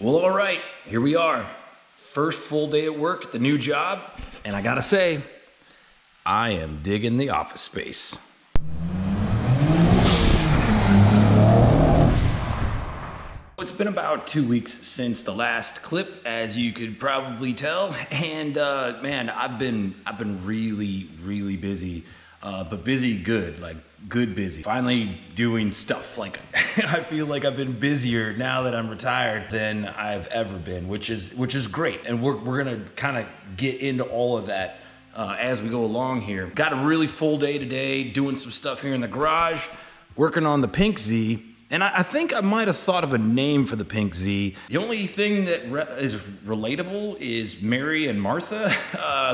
Well, all right, here we are. First full day at work at the new job, and I gotta say, I am digging the office space. It's been about 2 weeks since the last clip, as you could probably tell, and man, I've been really busy, but busy good, like good busy. Finally doing stuff. Like I feel like I've been busier now that I'm retired than I've ever been, which is great, and we're gonna kind of get into all of that as we go along here. Got a really full day today, doing some stuff here in the garage, working on the Pink Z. And I think I might have thought of a name for the Pink Z. The only thing that is relatable is Mary and Martha,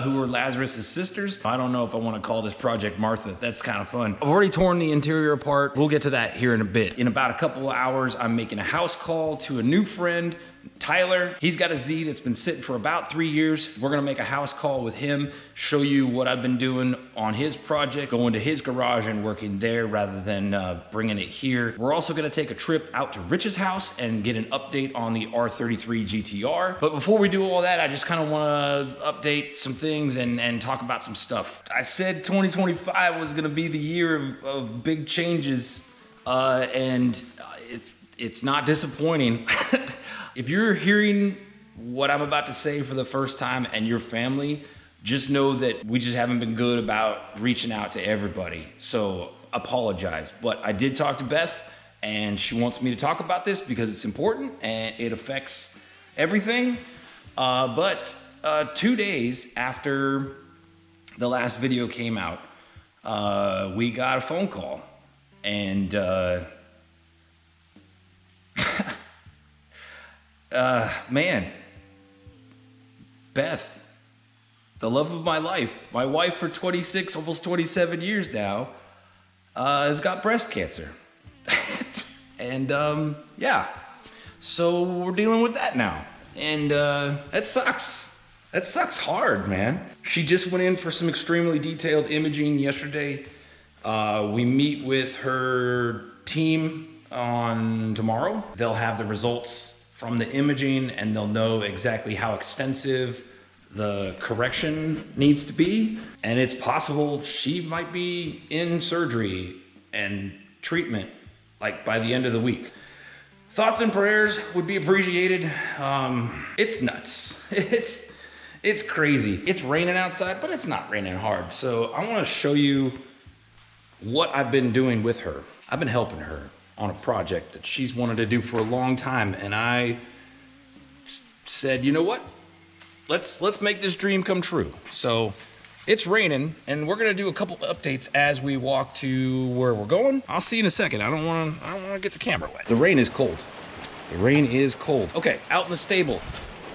who were Lazarus' sisters. I don't know if I want to call this project Martha. That's kind of fun. I've already torn the interior apart. We'll get to that here in a bit. In about a couple of hours, I'm making a house call to a new friend, Tyler. He's got a Z that's been sitting for about 3 years. We're gonna make a house call with him, show you what I've been doing on his project, going to his garage and working there rather than bringing it here. We're also gonna take a trip out to Rich's house and get an update on the R33 GTR. But before we do all that, I just kind of wanna update some things and talk about some stuff. I said 2025 was gonna be the year of big changes, and it's not disappointing. If you're hearing what I'm about to say for the first time and your family, just know that we just haven't been good about reaching out to everybody. So apologize. But I did talk to Beth, and she wants me to talk about this because it's important and it affects everything. But 2 days after the last video came out, we got a phone call, and man, Beth, the love of my life, my wife for 26, almost 27 years now, has got breast cancer. And yeah, so we're dealing with that now. And that sucks. That sucks hard, man. She just went in for some extremely detailed imaging yesterday. We meet with her team on tomorrow. They'll have the results from the imaging, and they'll know exactly how extensive the correction needs to be. And it's possible she might be in surgery and treatment like by the end of the week. Thoughts and prayers would be appreciated. It's nuts. It's crazy. It's raining outside, but it's not raining hard. So I want to show you what I've been doing with her. I've been helping her on a project that she's wanted to do for a long time, and I said, you know what? Let's make this dream come true. So it's raining, and we're gonna do a couple updates as we walk to where we're going. I'll see you in a second. I don't wanna get the camera wet. The rain is cold. The rain is cold. Okay, out in the stable.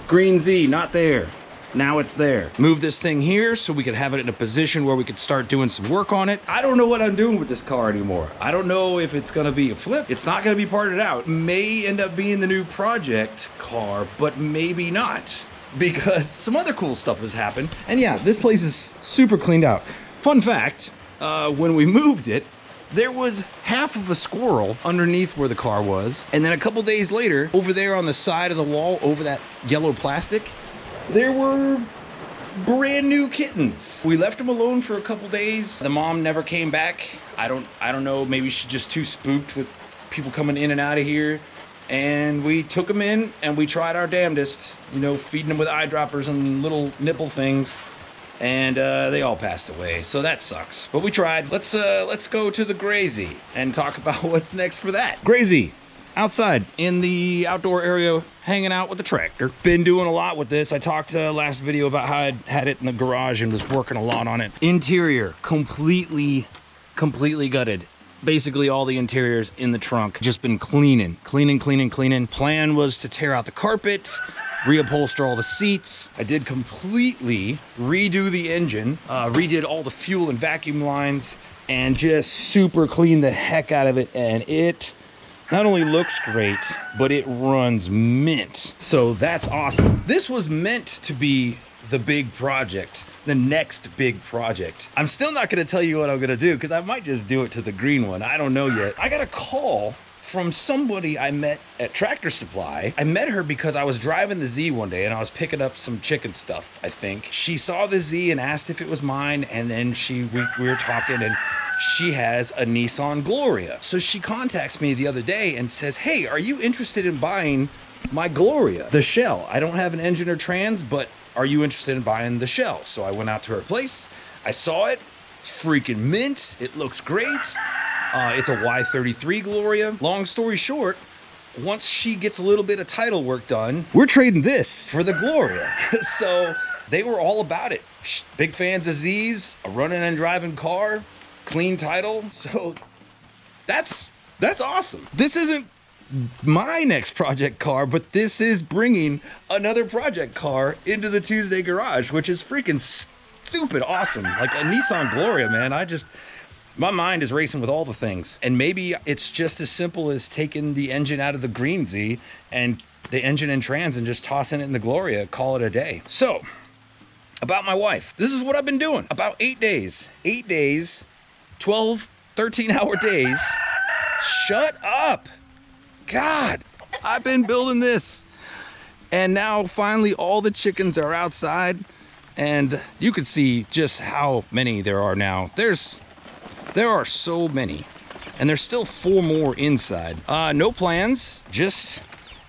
Green Z, not there. Now it's there. Move this thing here so we could have it in a position where we could start doing some work on it. I don't know what I'm doing with this car anymore. I don't know if it's gonna be a flip. It's not gonna be parted out. May end up being the new project car, but maybe not, because some other cool stuff has happened. And yeah, this place is super cleaned out. Fun fact, when we moved it, there was half of a squirrel underneath where the car was. And then a couple days later, over there on the side of the wall, over that yellow plastic, there were brand new kittens. We left them alone for a couple days. The mom never came back. I don't know, maybe she's just too spooked with people coming in and out of here. And we took them in and we tried our damnedest, you know, feeding them with eyedroppers and little nipple things. And they all passed away, so that sucks. But we tried. Let's go to the Grazy and talk about what's next for that. Grazy, outside in the outdoor area, hanging out with the tractor. Been doing a lot with this. I talked last video about how I had it in the garage and was working a lot on it. Interior, completely gutted. Basically all the interiors in the trunk. Just been cleaning. Plan was to tear out the carpet, reupholster all the seats. I did completely redo the engine, redid all the fuel and vacuum lines, and just super cleaned the heck out of it. And it not only looks great, but it runs mint. So that's awesome. This was meant to be the big project, the next big project. I'm still not gonna tell you what I'm gonna do, because I might just do it to the green one. I don't know yet. I got a call from somebody I met at Tractor Supply. I met her because I was driving the Z one day and I was picking up some chicken stuff, I think. She saw the Z and asked if it was mine, and then we were talking, and she has a Nissan Gloria. So she contacts me the other day and says, hey, are you interested in buying my Gloria? The shell. I don't have an engine or trans, but are you interested in buying the shell? So I went out to her place. I saw it. It's freaking mint. It looks great. It's a Y33 Gloria. Long story short, once she gets a little bit of title work done, we're trading this for the Gloria. So they were all about it. Big fans of Z's, a running and driving car, clean title. So that's awesome. This isn't my next project car, but this is bringing another project car into the TueZday garage, which is freaking stupid awesome. Like a Nissan Gloria, man. My mind is racing with all the things. And maybe it's just as simple as taking the engine out of the green Z and the engine and trans and just tossing it in the Gloria, call it a day. So, about my wife. This is what I've been doing. About 8 days. 8 days, 12, 13-hour days. Shut up. God, I've been building this. And now finally all the chickens are outside. And you can see just how many there are now. There are so many, and there's still 4 more inside. No plans, just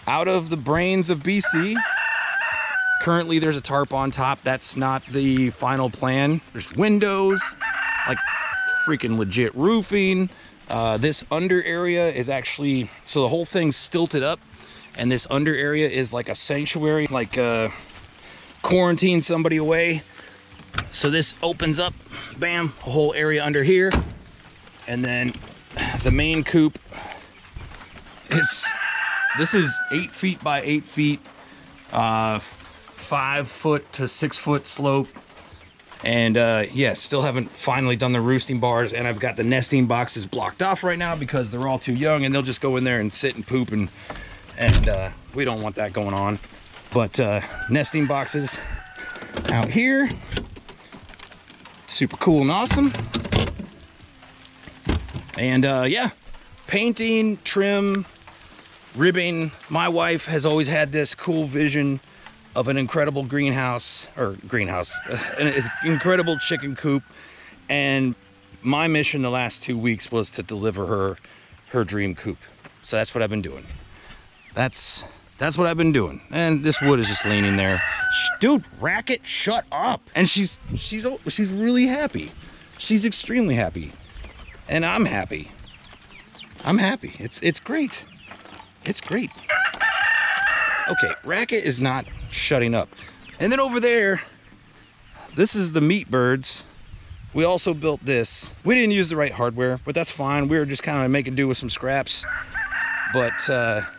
out of the brains of BC. Currently there's a tarp on top. That's not the final plan. There's windows, like freaking legit roofing. This under area is actually, so the whole thing's stilted up, and this under area is like a sanctuary, like quarantine somebody away. So this opens up, bam, a whole area under here. And then the main coop this is 8 feet by 8 feet, 5 foot to 6 foot slope. And yeah, still haven't finally done the roosting bars, and I've got the nesting boxes blocked off right now because they're all too young and they'll just go in there and sit and poop, and we don't want that going on. But nesting boxes out here, super cool and awesome. And yeah, painting, trim, ribbing. My wife has always had this cool vision of an incredible an incredible chicken coop. And my mission the last 2 weeks was to deliver her dream coop. So that's what I've been doing. That's what I've been doing. And this wood is just leaning there. Dude, Racket, shut up. And she's really happy. She's extremely happy. And I'm happy. I'm happy. It's great. It's great. Okay, Racket is not shutting up. And then over there, this is the meat birds. We also built this. We didn't use the right hardware, but that's fine. We were just kind of making do with some scraps. But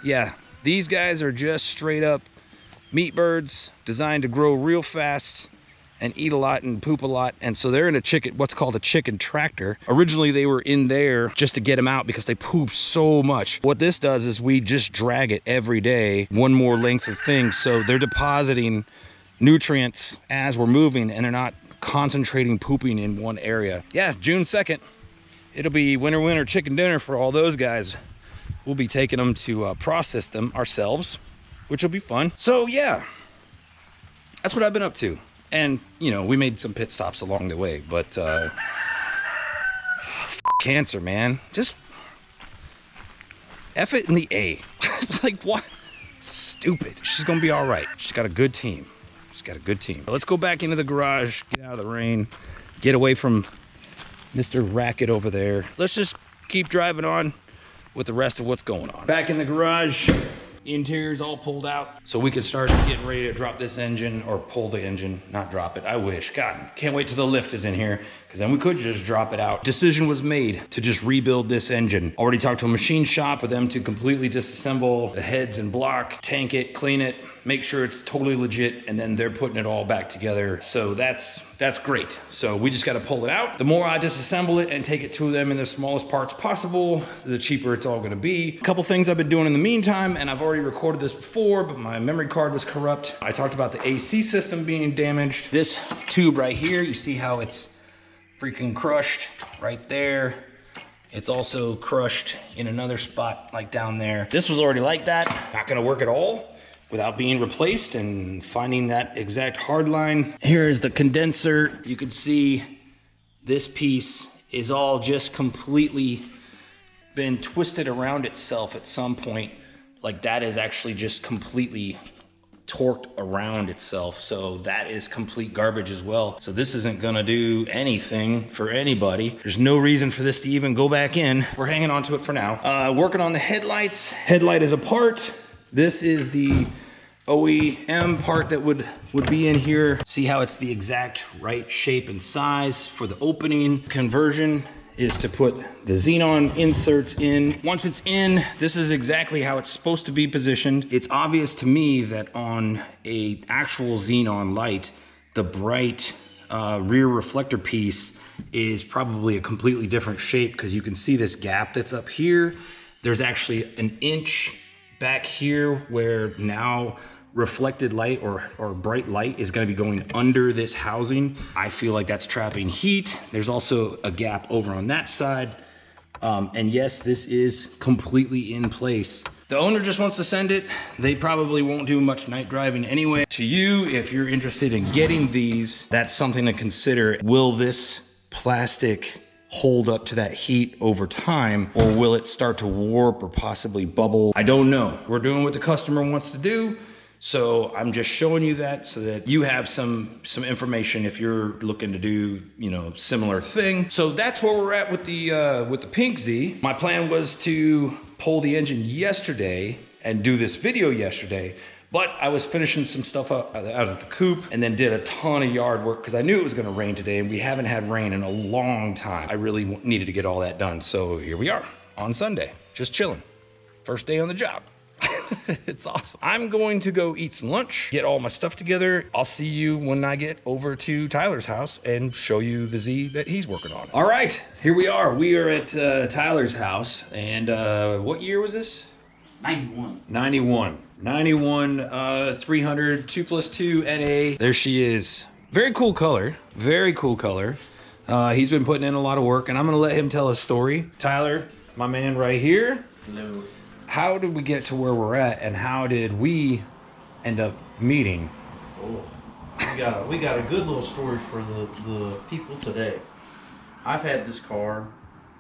yeah, these guys are just straight up meat birds designed to grow real fast and eat a lot and poop a lot. And so they're in what's called a chicken tractor. Originally they were in there just to get them out because they poop so much. What this does is we just drag it every day, one more length of things. So they're depositing nutrients as we're moving, and they're not concentrating pooping in one area. Yeah, June 2nd, it'll be winter chicken dinner for all those guys. We'll be taking them to process them ourselves, which will be fun. So yeah, that's what I've been up to. And, you know, we made some pit stops along the way, but cancer, man. Just F it in the A. It's like, what? Stupid. She's gonna be all right. She's got a good team. She's got a good team. Let's go back into the garage, get out of the rain, get away from Mr. Racket over there. Let's just keep driving on with the rest of what's going on. Back in the garage. Interior's all pulled out, so we could start getting ready to drop this engine, or pull the engine, not drop it. I wish. God, can't wait till the lift is in here, because then we could just drop it out. Decision was made to just rebuild this engine. Already talked to a machine shop for them to completely disassemble the heads and block, tank it, clean it, make sure it's totally legit, and then they're putting it all back together. So that's great. So we just got to pull it out. The more I disassemble it and take it to them in the smallest parts possible, the cheaper it's all going to be. A couple things I've been doing in the meantime, and I've already recorded this before, but my memory card was corrupt. I talked about the AC system being damaged. This tube right here, you see how it's freaking crushed right there. It's also crushed in another spot like down there. This was already like that. Not gonna work at all without being replaced and finding that exact hard line. Here is the condenser. You can see this piece is all just completely been twisted around itself at some point. Like that is actually just completely torqued around itself. So that is complete garbage as well. So this isn't gonna do anything for anybody. There's no reason for this to even go back in. We're hanging on to it for now. Working on the headlights. Headlight is apart. This is the OEM part that would be in here. See how it's the exact right shape and size for the opening. Conversion is to put the xenon inserts in. Once it's in, this is exactly how it's supposed to be positioned. It's obvious to me that on a actual xenon light, the bright rear reflector piece is probably a completely different shape, because you can see this gap that's up here. There's actually an inch back here where now reflected light or bright light is going to be going under this housing. I feel like that's trapping heat. There's also a gap over on that side. And yes, this is completely in place. The owner just wants to send it. They probably won't do much night driving anyway. To you, if you're interested in getting these, that's something to consider. Will this plastic hold up to that heat over time, or will it start to warp or possibly bubble? I don't know. We're doing what the customer wants to do. So I'm just showing you that so that you have some information if you're looking to do, you know, similar thing. So that's where we're at with the Pink Z. My plan was to pull the engine yesterday and do this video yesterday, but I was finishing some stuff out at the coop and then did a ton of yard work because I knew it was gonna rain today, and we haven't had rain in a long time. I really needed to get all that done. So here we are on Sunday, just chilling. First day on the job. It's awesome. I'm going to go eat some lunch, get all my stuff together. I'll see you when I get over to Tyler's house and show you the Z that he's working on. All right, here we are. We are at Tyler's house. And what year was this? 91. 91, 300, 2+2 NA. There she is. Very cool color, very cool color. He's been putting in a lot of work, and I'm gonna let him tell his story. Tyler, my man right here. Hello. How did we get to where we're at, and how did we end up meeting? Oh, we got a good little story for the people today. I've had this car.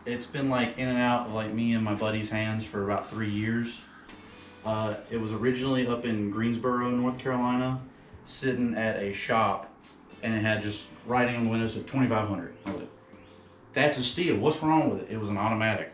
It's been like in and out of like me and my buddy's hands for about 3 years. It was originally up in Greensboro, North Carolina, sitting at a shop, and it had just writing on the windows at 2,500. I was like, that's a steal. What's wrong with it? It was an automatic.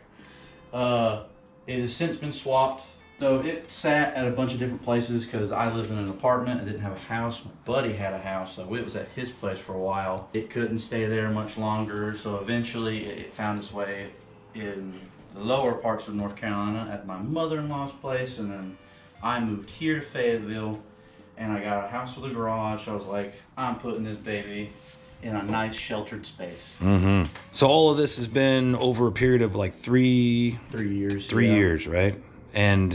It has since been swapped. So it sat at a bunch of different places because I lived in an apartment. I didn't have a house. My buddy had a house, so it was at his place for a while. It couldn't stay there much longer, so eventually it found its way in the lower parts of North Carolina at my mother-in-law's place, and then I moved here to Fayetteville, and I got a house with a garage. I was like, I'm putting this baby in a nice sheltered space. Mm-hmm. So all of this has been over a period of like 3 years. 3 years, right? And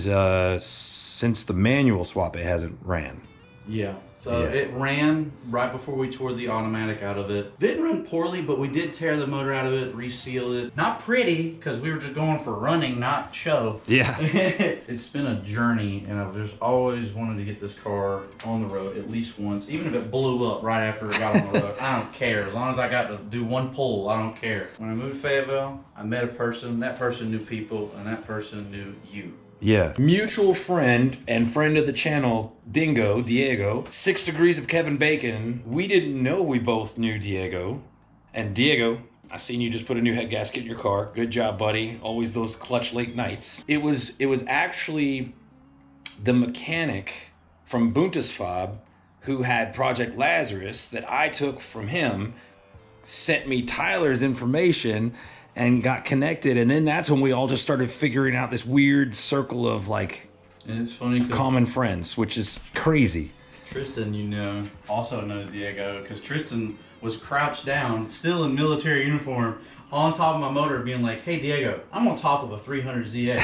since the manual swap, it hasn't ran. Yeah. So it ran right before we tore the automatic out of it. Didn't run poorly, but we did tear the motor out of it, reseal it. Not pretty, because we were just going for running, not show. Yeah. It's been a journey, and I've just always wanted to get this car on the road at least once. Even if it blew up right after it got on the road, I don't care. As long as I got to do one pull, I don't care. When I moved to Fayetteville, I met a person. That person knew people, and that person knew you. Yeah. Mutual friend and friend of the channel, Diego, 6 Degrees of Kevin Bacon. We didn't know we both knew Diego. And Diego, I seen you just put a new head gasket in your car. Good job, buddy. Always those clutch late nights. It was actually the mechanic from Bundesfob who had Project Lazarus that I took from him, sent me Tyler's information, and got connected, and then that's when we all just started figuring out this weird circle of like, and it's funny, common friends, which is crazy. Tristan, you know, also knows Diego, because Tristan was crouched down, still in military uniform, on top of my motor, being like, "Hey Diego, I'm on top of a 300 ZA.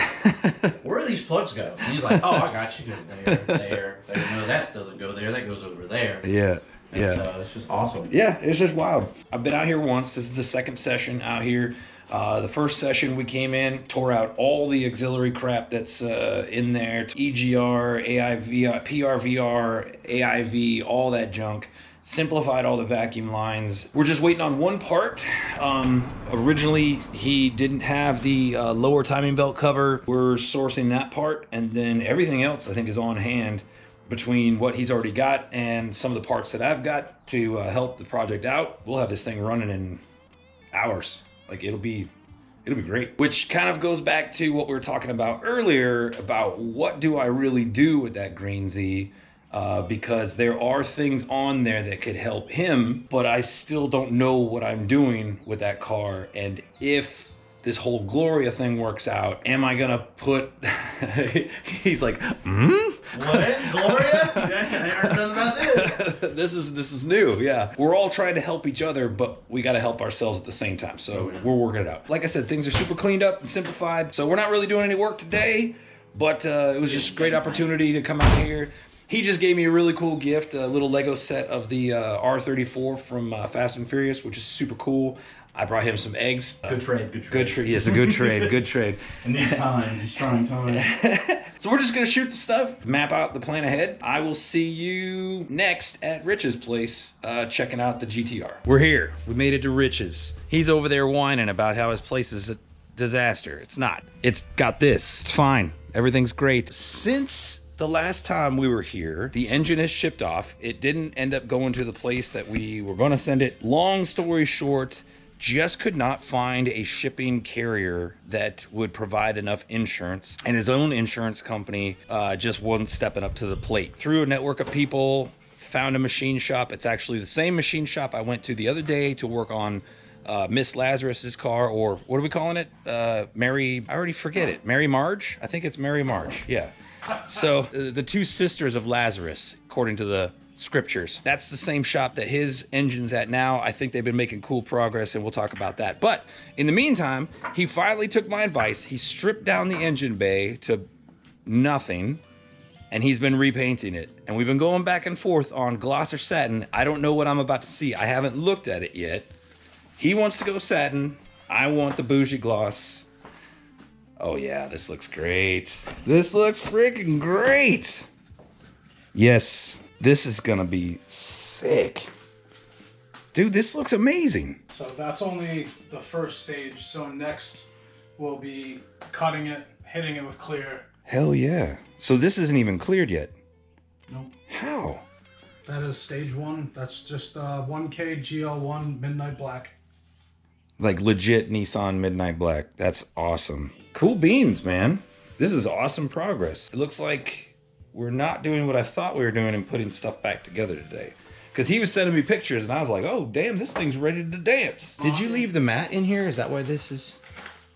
Where do these plugs go?" And he's like, "Oh, I got you. There. No, that doesn't go there. That goes over there." Yeah. And so it's just awesome. Yeah, it's just wild. I've been out here once. This is the second session out here. The first session we came in, tore out all the auxiliary crap that's in there, EGR, AIV, PRVR, AIV, all that junk. Simplified all the vacuum lines. We're just waiting on one part. Originally, he didn't have the lower timing belt cover. We're sourcing that part, and then everything else I think is on hand between what he's already got and some of the parts that I've got to help the project out. We'll have this thing running in hours. Like it'll be great. Which kind of goes back to what we were talking about earlier about what do I really do with that Green Z? Because there are things on there that could help him, but I still don't know what I'm doing with that car. And if this whole Gloria thing works out, am I gonna put he's like, What? Gloria? I heard nothing about this. This is new, yeah. We're all trying to help each other, but we gotta help ourselves at the same time. So we're working it out. Like I said, things are super cleaned up and simplified. So we're not really doing any work today, but it was just a great opportunity to come out here. He just gave me a really cool gift, a little Lego set of the R34 from Fast and Furious, which is super cool. I brought him some eggs. Good trade. Yes, a good trade, good trade. In these times, these trying times. So we're just going to shoot the stuff, map out the plan ahead. I will see you next at Rich's place, checking out the GTR. We're here. We made it to Rich's. He's over there whining about how his place is a disaster. It's not. It's got this. It's fine. Everything's great. Since the last time we were here, the engine has shipped off. It didn't end up going to the place that we were going to send it. Long story short, just could not find a shipping carrier that would provide enough insurance, and his own insurance company just wasn't stepping up to the plate. Through a network of people, found a machine shop. It's actually the same machine shop I went to the other day to work on Miss Lazarus's car, or what are we calling it? Mary, I already forget it. Mary Marge? I think it's Mary Marge, yeah. So the two sisters of Lazarus, according to the scriptures. That's the same shop that his engine's at now. I think they've been making cool progress, and we'll talk about that. But in the meantime, he finally took my advice. He stripped down the engine bay to nothing, and he's been repainting it. And we've been going back and forth on gloss or satin. I don't know what I'm about to see. I haven't looked at it yet. He wants to go satin. I want the bougie gloss. Oh yeah, this looks great. This looks freaking great. Yes. This is gonna be sick. Dude, this looks amazing. So that's only the first stage. So next we'll be cutting it, hitting it with clear. Hell yeah. So this isn't even cleared yet? Nope. How? That is stage one. That's just 1K GL1 Midnight Black. Like legit Nissan Midnight Black. That's awesome. Cool beans, man. This is awesome progress. It looks like we're not doing what I thought we were doing and putting stuff back together today. Because he was sending me pictures and I was like, oh, damn, this thing's ready to dance. Did you leave the mat in here? Is that why this is?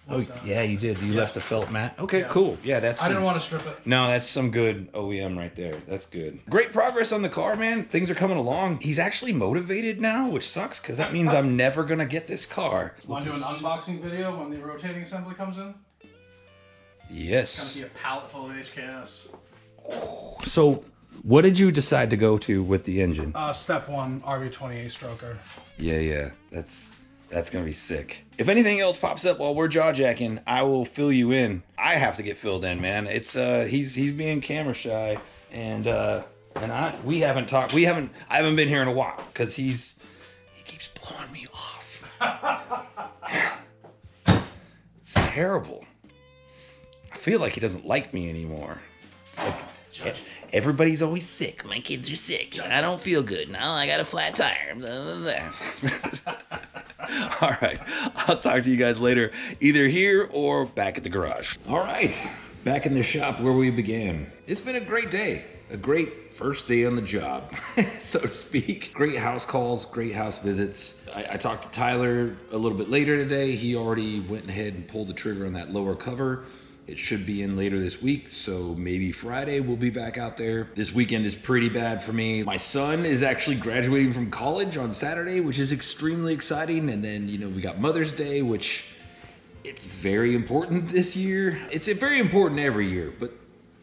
What's that? Yeah, you did. You left a felt mat? Okay, cool. Yeah, that's... I didn't want to strip it. No, that's some good OEM right there. That's good. Great progress on the car, man. Things are coming along. He's actually motivated now, which sucks because that means I'm never going to get this car. Want to do an unboxing video when the rotating assembly comes in? Yes. It's going to be a pallet full of HKS. So, what did you decide to go to with the engine? Step 1, RB28 stroker. Yeah. That's gonna be sick. If anything else pops up while we're jaw jacking, I will fill you in. I have to get filled in, man. It's he's being camera shy, and we haven't talked. I haven't been here in a while because he keeps blowing me off. It's terrible. I feel like he doesn't like me anymore. It's like everybody's always sick. My kids are sick. I don't feel good. Now I got a flat tire. Blah, blah, blah. All right. I'll talk to you guys later, either here or back at the garage. All right. Back in the shop where we began. It's been a great day. A great first day on the job, so to speak. Great house calls, great house visits. I talked to Tyler a little bit later today. He already went ahead and pulled the trigger on that lower cover. It should be in later this week, so maybe Friday we'll be back out there. This weekend is pretty bad for me. My son is actually graduating from college on Saturday, which is extremely exciting. And then, we got Mother's Day, which it's very important this year. It's very important every year, but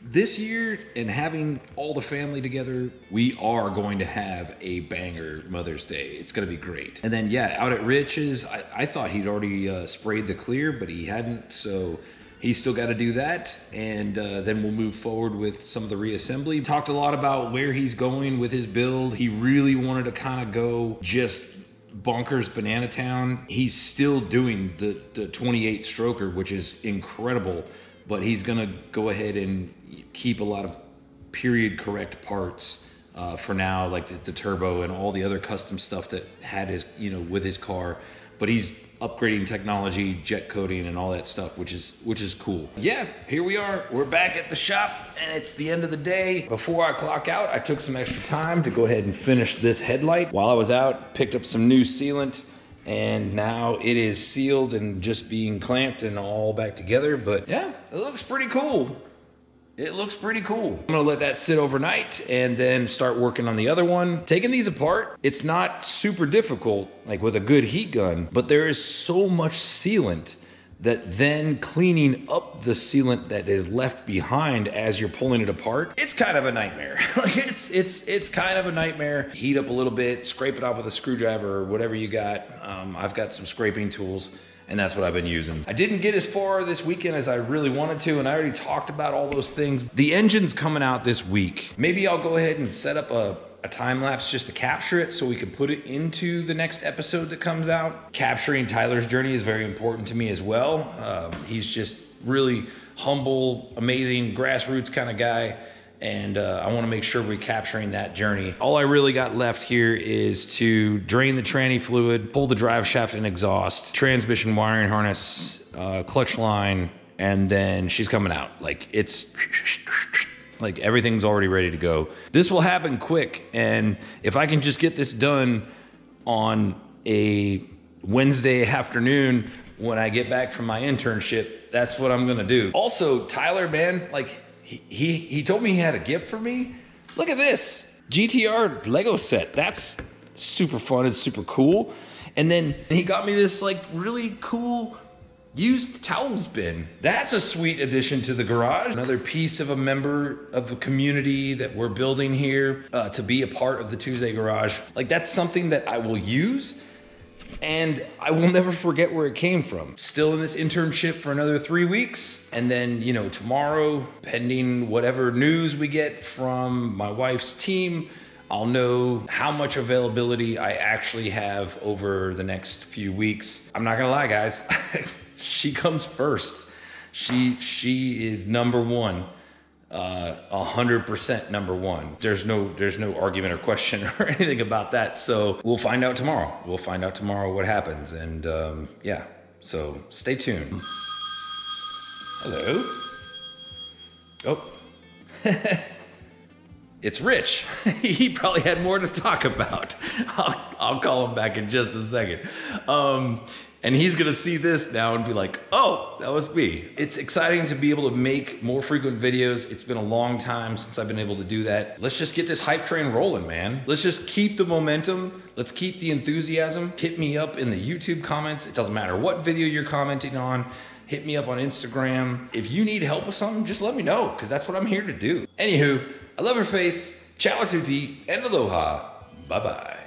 this year and having all the family together, we are going to have a banger Mother's Day. It's going to be great. And then, yeah, out at Rich's, I thought he'd already sprayed the clear, but he hadn't. So he's still got to do that. And then we'll move forward with some of the reassembly. Talked a lot about where he's going with his build. He really wanted to kind of go just bonkers Banana Town. He's still doing the 28 stroker, which is incredible, but he's gonna go ahead and keep a lot of period correct parts for now, like the turbo and all the other custom stuff that had his, with his car. But he's upgrading technology, jet coating, and all that stuff, which is cool. Yeah, here we are. We're back at the shop, and it's the end of the day. Before I clock out, I took some extra time to go ahead and finish this headlight. While I was out, picked up some new sealant, and now it is sealed and just being clamped and all back together. But yeah, it looks pretty cool. It looks pretty cool. I'm gonna let that sit overnight and then start working on the other one. Taking these apart, it's not super difficult, like with a good heat gun, but there is so much sealant that then cleaning up the sealant that is left behind as you're pulling it apart, it's kind of a nightmare. Like it's kind of a nightmare. Heat up a little bit, scrape it off with a screwdriver or whatever you got. I've got some scraping tools, and that's what I've been using. I didn't get as far this weekend as I really wanted to, and I already talked about all those things. The engine's coming out this week. Maybe I'll go ahead and set up a time lapse just to capture it so we can put it into the next episode that comes out. Capturing Tyler's journey is very important to me as well. He's just really humble, amazing, grassroots kind of guy. And I want to make sure we're capturing that journey. All I really got left here is to drain the tranny fluid, pull the drive shaft and exhaust, transmission wiring harness, clutch line, and then she's coming out. Like everything's already ready to go. This will happen quick, and if I can just get this done on a Wednesday afternoon when I get back from my internship, that's what I'm gonna do. Also, Tyler, man, like, he told me he had a gift for me. Look at this GTR Lego set. That's super fun and super cool. And then he got me this like really cool used towels bin. That's a sweet addition to the garage. Another piece of a member of the community that we're building here to be a part of the TueZday garage. Like, that's something that I will use, and I will never forget where it came from. Still in this internship for another 3 weeks. And then, tomorrow, pending whatever news we get from my wife's team, I'll know how much availability I actually have over the next few weeks. I'm not gonna lie, guys. She comes first. She is number one. 100% number one. There's no argument or question or anything about that. So we'll find out tomorrow. We'll find out tomorrow what happens. And yeah, so stay tuned. Hello. Oh. It's Rich. He probably had more to talk about. I'll call him back in just a second. And he's gonna see this now and be like, oh, that was me. It's exciting to be able to make more frequent videos. It's been a long time since I've been able to do that. Let's just get this hype train rolling, man. Let's just keep the momentum. Let's keep the enthusiasm. Hit me up in the YouTube comments. It doesn't matter what video you're commenting on. Hit me up on Instagram. If you need help with something, just let me know, because that's what I'm here to do. Anywho, I love your face. Ciao tutti and aloha. Bye-bye.